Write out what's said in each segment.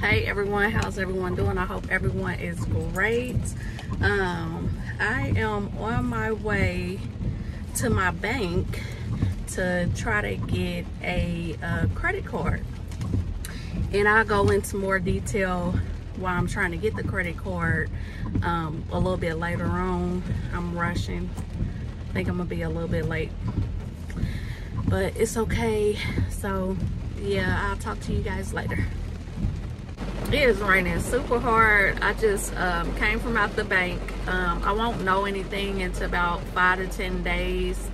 Hey everyone, how's everyone doing? I hope everyone is great. I am on my way to my bank to try to get a credit card, and I'll go into more detail why I'm trying to get the credit card a little bit later on. I'm rushing. I think I'm gonna be a little bit late, but it's okay. So yeah, I'll talk to you guys later. It is raining super hard. I just came from out the bank. I won't know anything until about 5 to 10 days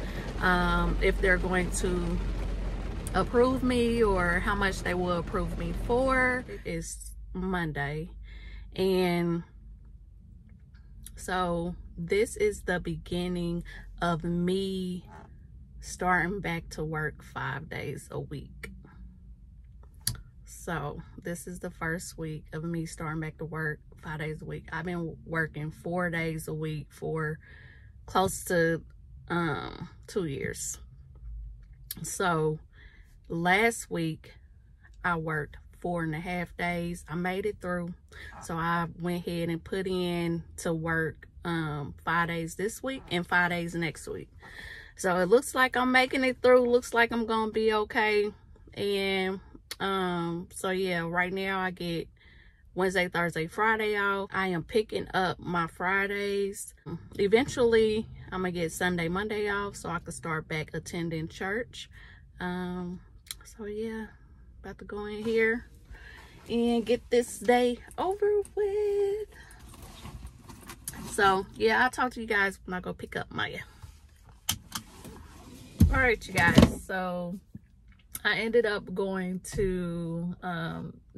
if they're going to approve me or how much they will approve me for. It's Monday, and so this is the beginning of me starting back to work 5 days a week. So this is the first week of me starting back to work 5 days a week. I've been working 4 days a week for close to 2 years. So last week I worked 4.5 days. I made it through. So I went ahead and put in to work 5 days this week and 5 days next week. So it looks like I'm making it through. Looks like I'm gonna be okay. And so yeah, right now I get Wednesday, Thursday, Friday off. I am picking up my Fridays. Eventually I'm gonna get Sunday, Monday off so I can start back attending church. So yeah, about to go in here and get this day over with. So yeah, I'll talk to you guys when I go pick up Maya. All right, you guys, so I ended up going to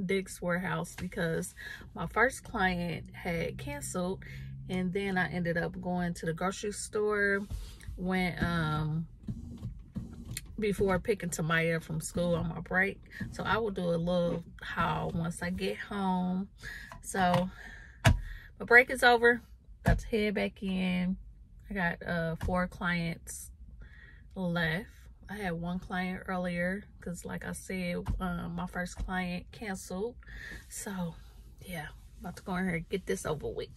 Dick's Warehouse because my first client had canceled, and then I ended up going to the grocery store when before picking Tamaya from school on my break. So I will do a little haul once I get home. So my break is over, about to head back in. I got 4 clients left. I had 1 client earlier because, like I said, my first client canceled. So yeah, about to go in here and get this over with.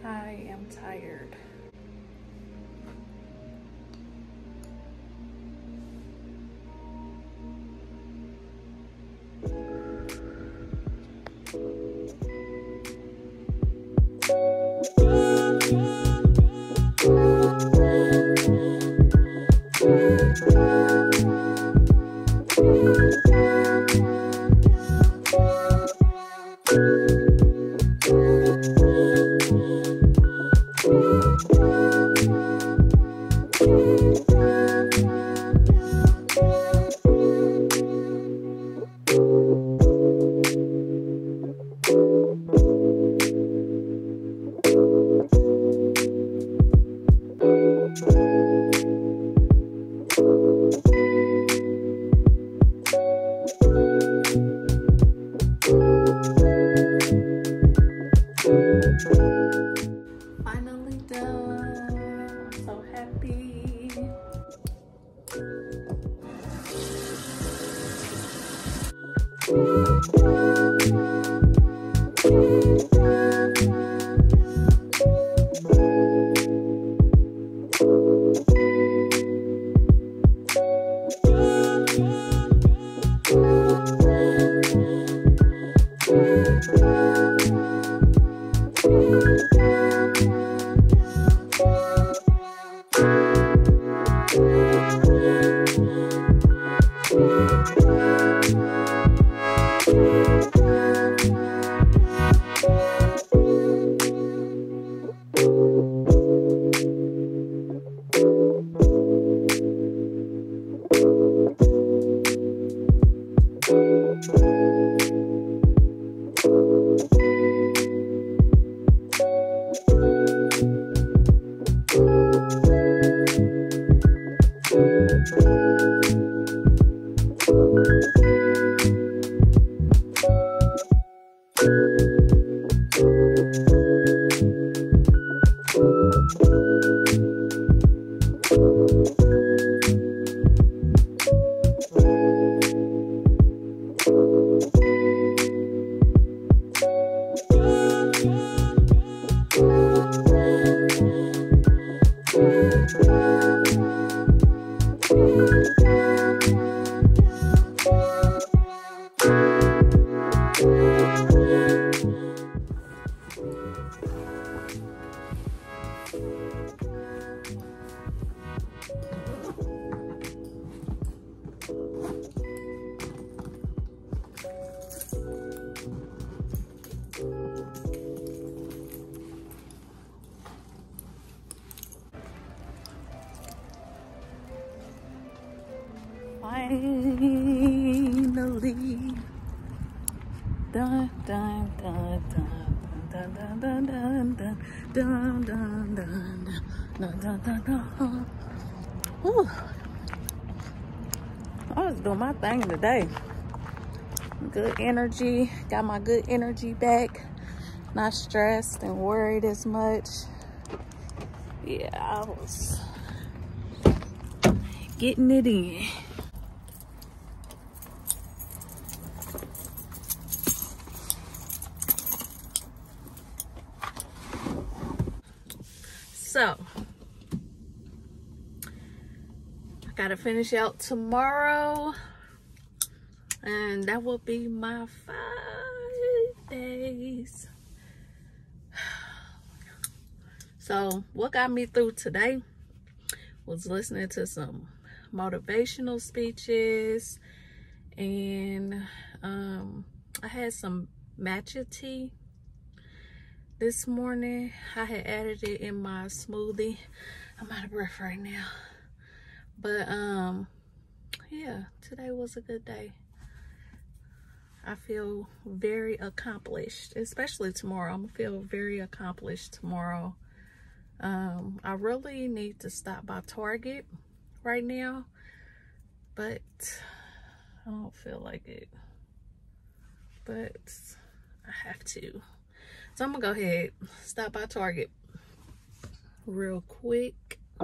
I am tired. Finally done. I'm so happy. Finally. Dun, dun, dun, dun, dun, dun, dun, dun, dun, dun, dun, dun, dun, dun, dun, dun. Whew. I was doing my thing today. Good energy. Got my good energy back. Not stressed and worried as much. Yeah, I was getting it in. So, I gotta finish out tomorrow, and that will be my 5 days. So, what got me through today was listening to some motivational speeches, and I had some matcha tea this morning. I had added it in my smoothie. I'm out of breath right now. But yeah, today was a good day. I feel very accomplished, especially tomorrow. I'm gonna feel very accomplished tomorrow. I really need to stop by Target right now, but I don't feel like it. But I have to. So I'm gonna go ahead, stop by Target real quick. I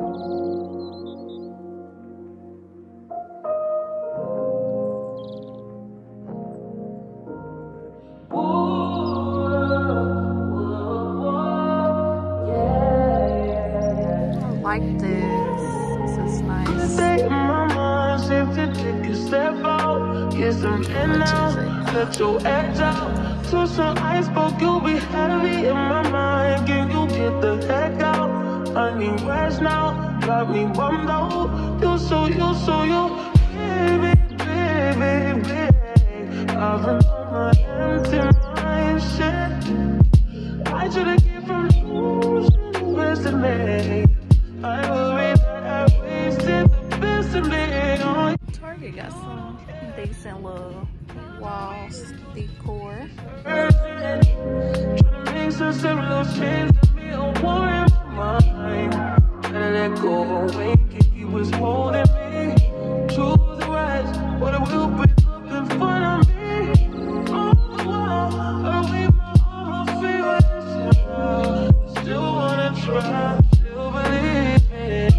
like this. This is nice. Get some in now, let your edge out. To some iceberg, you'll be heavy in my mind. Can you get the heck out? I need rest now, got me bummed out. You so baby, baby, baby. I've been on my empty mind, shit. I should've get from losing the best in me. I worry that I wasted the best in me. Target got some decent little walls decor. Make some little change to me, a war in my mind. Let it go away, he was holding me to the right, but it will be up in front of me. All the while, I leave my own feelings. Still wanna try, still believe it.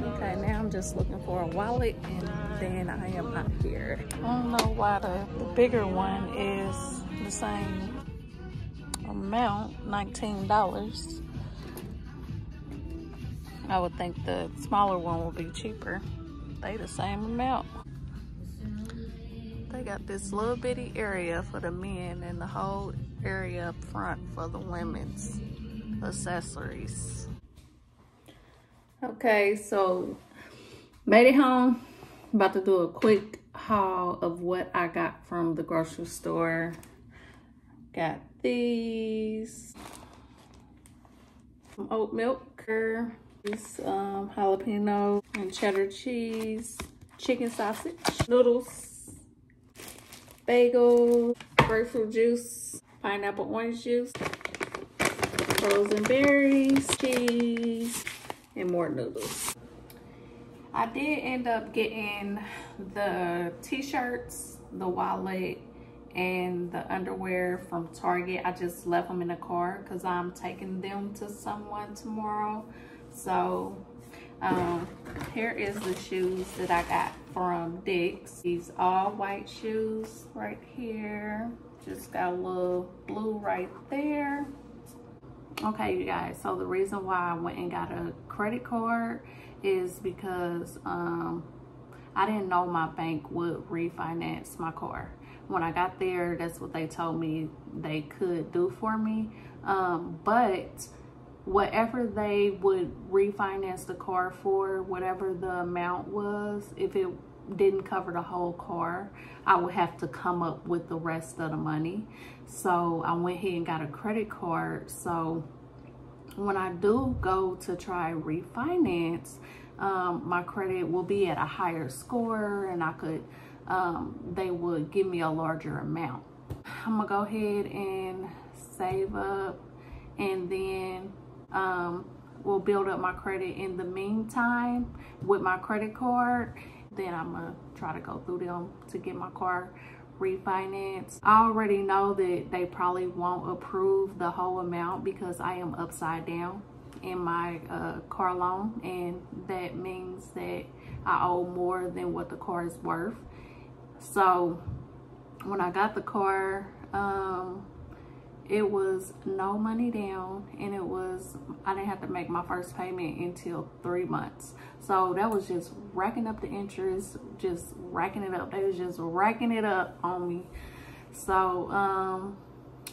Okay, now I'm just looking for a wallet, and then I am out here. I don't know why the bigger one is the same amount, $19. I would think the smaller one would be cheaper. They the same amount. They got this little bitty area for the men and the whole area up front for the women's accessories. Okay, so made it home. About to do a quick haul of what I got from the grocery store. Got these, some oat milk, these jalapeno and cheddar cheese, chicken sausage, noodles, bagel, grapefruit juice, pineapple orange juice, frozen berries, cheese, and more noodles. I did end up getting the t-shirts, the wallet, and the underwear from Target. I just left them in the car because I'm taking them to someone tomorrow. So here is the shoes that I got from Dick's. These all white shoes right here. Just got a little blue right there. Okay, you guys, so the reason why I went and got a credit card is because I didn't know my bank would refinance my car. When I got there, that's what they told me they could do for me. But whatever they would refinance the car for, whatever the amount was, if it didn't cover the whole car, I would have to come up with the rest of the money. So I went ahead and got a credit card. So when I do go to try refinance, my credit will be at a higher score, and I could, they would give me a larger amount. I'm gonna go ahead and save up, and then we'll build up my credit in the meantime with my credit card. Then I'm gonna try to go through them to get my car refinanced. I already know that they probably won't approve the whole amount because I am upside down in my car loan, and that means that I owe more than what the car is worth. So when I got the car, it was no money down, and I didn't have to make my first payment until 3 months. So that was just racking up the interest, just racking it up. They was just racking it up on me. So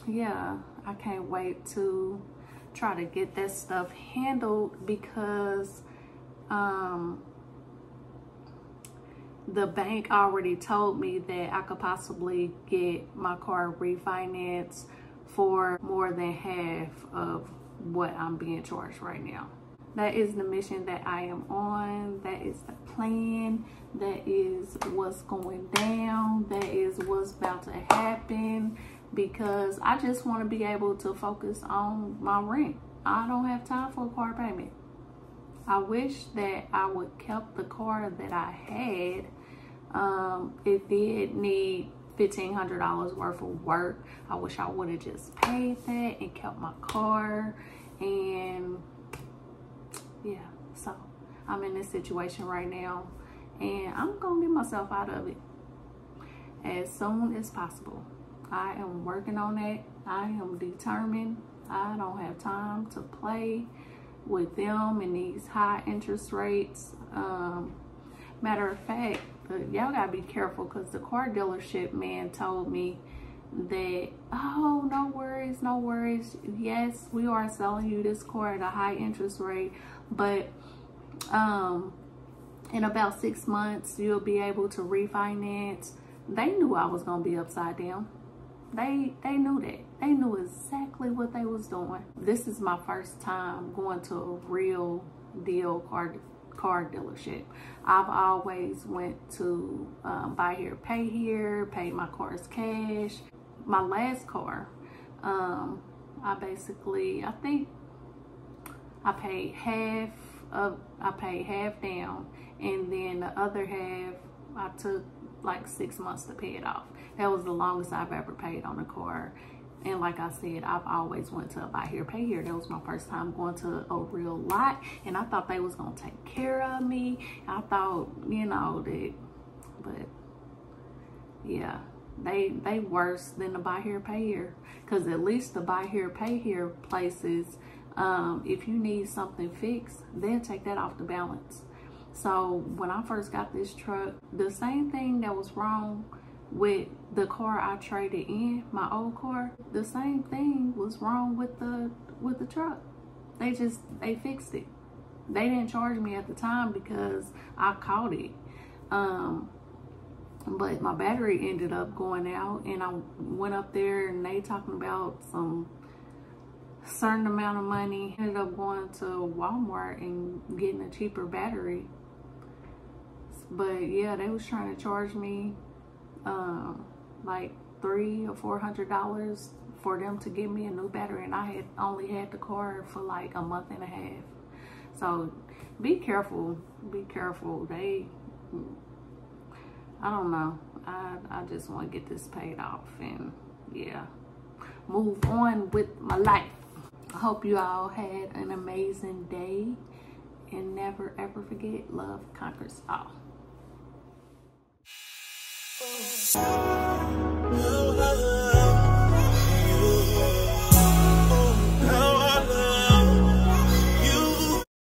yeah, I can't wait to try to get that stuff handled, because the bank already told me that I could possibly get my car refinanced for more than half of what I'm being charged right now. That is the mission that I am on. That is the plan. That is what's going down. That is what's about to happen, because I just want to be able to focus on my rent. I don't have time for a car payment. I wish that I would kept the car that I had. It did need $1,500 worth of work. I wish I would have just paid that and kept my car. And yeah, so I'm in this situation right now, and I'm gonna get myself out of it as soon as possible. I am working on that. I am determined. I don't have time to play with them and these high interest rates. Matter of fact, y'all gotta be careful, because the car dealership man told me that, oh, no worries, no worries. Yes, we are selling you this car at a high interest rate, but in about 6 months you'll be able to refinance. They knew I was gonna be upside down. They knew that. They knew exactly what they was doing. This is my first time going to a real deal car dealership. I've always went to buy here, pay here, paid my cars cash. My last car, I think I paid half down, and then the other half I took like 6 months to pay it off. That was the longest I've ever paid on a car. And like I said, I've always went to a buy here, pay here. That was my first time going to a real lot, and I thought they was gonna take care of me. I thought, you know, that, but yeah, they worse than the buy here, pay here. Because at least the buy here, pay here places, if you need something fixed, they'll take that off the balance. So when I first got this truck, the same thing that was wrong with the car I traded in, my old car, the same thing was wrong with the truck. They fixed it. They didn't charge me at the time because I caught it. But my battery ended up going out, and I went up there and they talking about some certain amount of money. Ended up going to Walmart and getting a cheaper battery. But yeah, they was trying to charge me like $300 or $400 for them to give me a new battery, and I had only had the car for like a month and a half. So be careful, be careful. I don't know, I just want to get this paid off and yeah, move on with my life. I hope you all had an amazing day, and never ever forget, love conquers all.